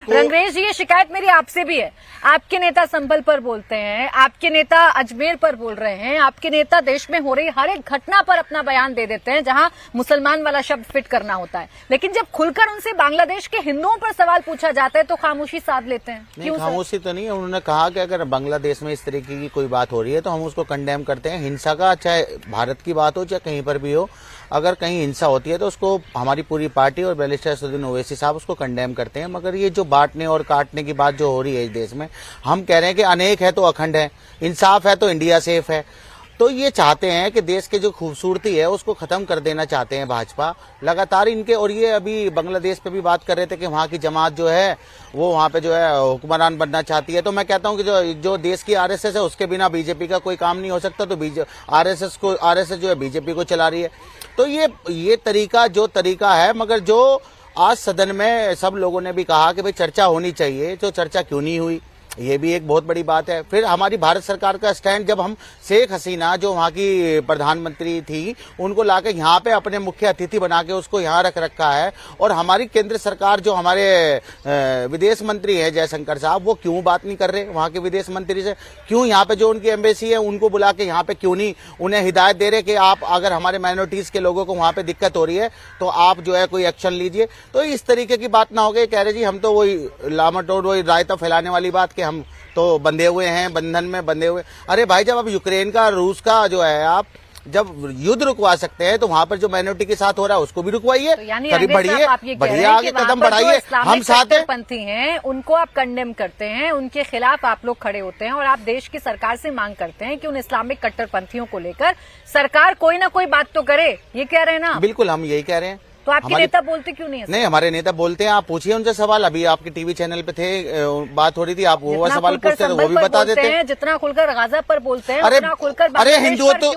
रंगरेश जी, ये शिकायत मेरी आपसे भी है। आपके नेता संभल पर बोलते हैं, आपके नेता अजमेर पर बोल रहे हैं, आपके नेता देश में हो रही हर एक घटना पर अपना बयान दे देते हैं जहां मुसलमान वाला शब्द फिट करना होता है, लेकिन जब खुलकर उनसे बांग्लादेश के हिंदुओं पर सवाल पूछा जाता है तो खामोशी साध लेते हैं। नहीं, खामोशी तो नहीं है। उन्होंने कहा कि अगर बांग्लादेश में इस तरीके की कोई बात हो रही है तो हम उसको कंडेम करते हैं। हिंसा का, चाहे भारत की बात हो चाहे कहीं पर भी हो, अगर कहीं हिंसा होती है तो उसको हमारी पूरी पार्टी और बैरिस्टर असदुद्दीन ओवैसी साहब उसको कंडेम करते हैं। मगर ये जो बांटने और काटने की बात जो हो रही है इस देश में, हम कह रहे हैं कि अनेक है तो अखंड है, इंसाफ है तो इंडिया सेफ है। तो ये चाहते हैं कि देश के जो खूबसूरती है उसको खत्म कर देना चाहते हैं भाजपा लगातार इनके। और ये अभी बांग्लादेश पे भी बात कर रहे थे कि वहाँ की जमात जो है वो वहाँ पे जो है हुक्मरान बनना चाहती है। तो मैं कहता हूँ कि जो देश की आरएसएस है उसके बिना बीजेपी का कोई काम नहीं हो सकता। तो आरएसएस जो है बीजेपी को चला रही है। तो ये तरीका है। मगर जो आज सदन में सब लोगों ने भी कहा कि भाई चर्चा होनी चाहिए, तो चर्चा क्यों नहीं हुई, ये भी एक बहुत बड़ी बात है। फिर हमारी भारत सरकार का स्टैंड, जब हम शेख हसीना जो वहाँ की प्रधानमंत्री थी उनको लाके यहाँ पे अपने मुख्य अतिथि बना के उसको यहाँ रख रखा है, और हमारी केंद्र सरकार जो हमारे विदेश मंत्री है जयशंकर साहब, वो क्यों बात नहीं कर रहे वहाँ के विदेश मंत्री से? क्यों यहाँ पे जो उनकी एम्बेसी है उनको बुला के यहाँ पे क्यों नहीं उन्हें हिदायत दे रहे कि आप अगर हमारे माइनॉरिटीज के लोगों को वहाँ पे दिक्कत हो रही है तो आप जो है कोई एक्शन लीजिए। तो इस तरीके की बात ना हो गई। कह रहे जी हम तो वही लामटोड़ वही रायता फैलाने वाली बात, हम तो बंधे हुए हैं, बंधन में बंधे हुए। अरे भाई, जब आप यूक्रेन का, रूस का जो है आप जब युद्ध रुकवा सकते हैं तो वहां पर जो माइनॉरिटी के साथ हो रहा है उसको भी रुकवाइए, तो करीब बढ़िए आगे कदम बढ़ाइए। हम साथ हैं। पंथी हैं उनको आप कंडेम करते हैं, उनके खिलाफ आप लोग खड़े होते हैं और आप देश की सरकार से मांग करते हैं कि उन इस्लामिक कट्टरपंथियों को लेकर सरकार कोई ना कोई बात तो करे। ये कह रहे हैं ना? बिल्कुल, हम यही कह रहे हैं। तो आपके नेता बोलते क्यों नहीं है? नहीं, हमारे नेता बोलते हैं। आप पूछिए उनसे सवाल। अभी आपके टीवी चैनल पे थे, बात हो रही थी, आप वो सवाल पूछते हैं वो भी बता देते हैं। जितना खुलकर गाजा पर बोलते हैं, अरे खुलकर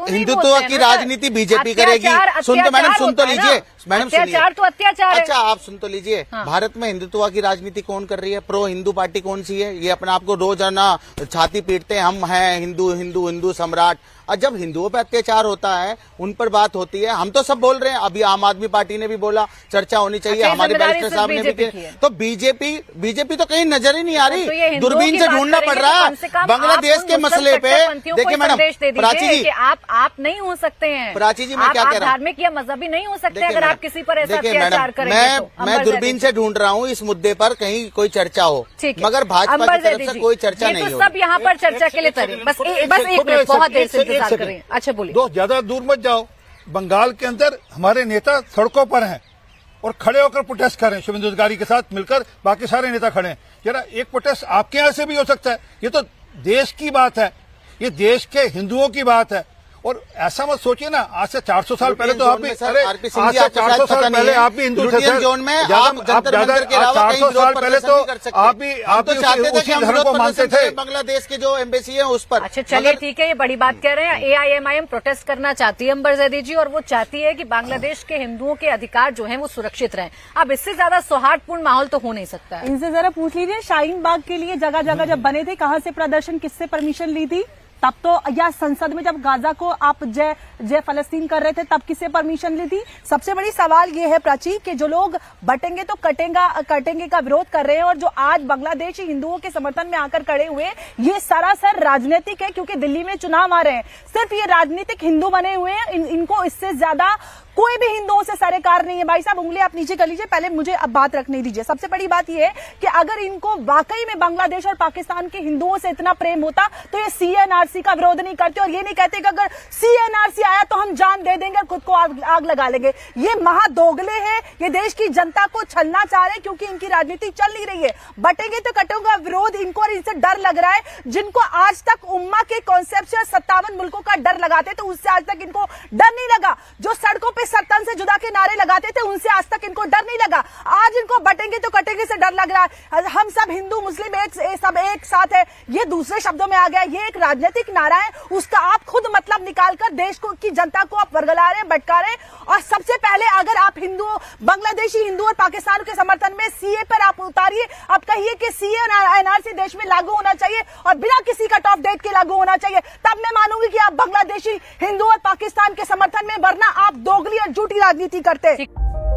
हिंदुत्व की राजनीति बीजेपी करेगी। सुन तो मैडम, सुन तो लीजिए मैडम, अत्याचार तो अत्याचार है। अच्छा, आप सुन तो लीजिए। भारत में हिंदुत्व की राजनीति कौन कर रही है? प्रो हिंदू पार्टी कौन सी है? ये अपने आप को रोजाना छाती पीटते हैं, हम हैं हिंदू हिंदू हिंदू सम्राट। और जब हिंदुओं पर अत्याचार होता है, उन पर बात होती है, हम तो सब बोल रहे हैं। अभी आम आदमी पार्टी ने भी बोला चर्चा होनी चाहिए, हमारे बैरिस्टर साहब ने भी किया। तो बीजेपी तो कहीं नजर ही नहीं आ रही, दूरबीन से ढूंढना पड़ रहा है बांग्लादेश के मसले पे। देखिए मैडम, प्राची जी, आप नहीं हो सकते हैं। प्राची जी, मैं क्या कह रहा हूँ, धार्मिक या मजहबी नहीं हो सकते अगर आप किसी पर ऐसा अत्याचार करेंगे। मैं दूरबीन से ढूंढ रहा हूँ इस मुद्दे पर कहीं कोई चर्चा हो, मगर भाजपा की तरफ से कोई चर्चा नहीं हो। सब यहाँ पर चर्चा के लिए तरे। बस एक मिनट, बहुत देर से इंतजार कर रहे हैं। अच्छा बोलिए। दोस्त, ज्यादा दूर मत जाओ। बंगाल के अंदर हमारे नेता सड़कों पर हैं और खड़े होकर प्रोटेस्ट कर रहे हैं शुभेंदु अधिकारी के साथ मिलकर। बाकी सारे नेता खड़े हैं। जरा एक प्रोटेस्ट आपके यहाँ से भी हो सकता है। ये तो देश की बात है, ये देश के हिंदुओं की बात है। और ऐसा मत सोचिए ना, आज से 400 साल पहले तो आप भी, अरे आज से 400 साल पहले आप भी हिंदू थे सर। जोन में आप 400 साल पहले तो आप भी उसी धर्म को मानते थे। बांग्लादेश के जो एम्बेसी है उस पर। अच्छा चलिए ठीक है, ये बड़ी बात कह रहे हैं। AIMIM प्रोटेस्ट करना चाहती है अंबर जैदी जी, और वो चाहती है कि बांग्लादेश के हिंदुओं के अधिकार जो है वो सुरक्षित रहें। अब इससे ज्यादा सौहार्दपूर्ण माहौल तो हो नहीं सकता है। इनसे जरा पूछ लीजिए, शाहीन बाग के लिए जगह जगह जब बने थे, कहाँ से प्रदर्शन, किससे परमिशन ली थी तब? तो या संसद में जब गाजा को आप जय फलस्तीन कर रहे थे तब किससे परमिशन ली थी? सबसे बड़ी सवाल ये है प्राची कि जो लोग बटेंगे तो कटेंगे का विरोध कर रहे हैं और जो आज बांग्लादेशी हिंदुओं के समर्थन में आकर खड़े हुए, ये सरासर राजनीतिक है, क्योंकि दिल्ली में चुनाव आ रहे हैं। सिर्फ ये राजनीतिक हिंदू बने हुए हैं, इनको इससे ज्यादा कोई भी हिंदुओं से सरेकार नहीं है। भाई साहब, उंगली आप नीचे कर लीजिए, पहले मुझे अब बात रखने दीजिए। सबसे बड़ी बात यह है कि अगर इनको वाकई में बांग्लादेश और पाकिस्तान के हिंदुओं से इतना प्रेम होता तो ये CNRC का विरोध नहीं करते और ये नहीं कहते कि अगर CNRC आया तो हम जान दे देंगे और खुद को आग लगा लेंगे। ये महादोगले हैं, ये देश की जनता को छलना चाह रहे हैं क्योंकि इनकी राजनीति चल नहीं रही है। बटेंगे तो कटेगा विरोध इनको, और इनसे डर लग रहा है। जिनको आज तक उम्मा के कॉन्सेप्ट से 57 मुल्कों का डर लगाते तो उससे आज तक इनको डर नहीं लगा। जो सड़कों पे सरतन से जुदा के नारे लगाते थे उनसे आज तक इनको डर नहीं लगा। आज इनको बटेंगे तो कटेंगे से डर लग रहा है। हम सब हिंदू मुस्लिम सब एक साथ है, ये दूसरे शब्दों में आ गया। ये एक राजनीतिक नारा है, उसका आप खुद मतलब निकालकर देश को की जनता को आप वर्गला रहे हैं, भटका रहे हैं। और सबसे पहले अगर आप हिंदू, बांग्लादेशी हिंदू और पाकिस्तान के समर्थन में CA पर आप उतारिए, आप कहिए कि CA और NRC देश में लागू होना चाहिए और बिना किसी कट ऑफ डेट के लागू होना चाहिए, तब मैं मानूंगी कि आप बांग्लादेशी हिंदू और पाकिस्तान के समर्थन में, वरना आप दोगली और झूठी राजनीति करते हैं।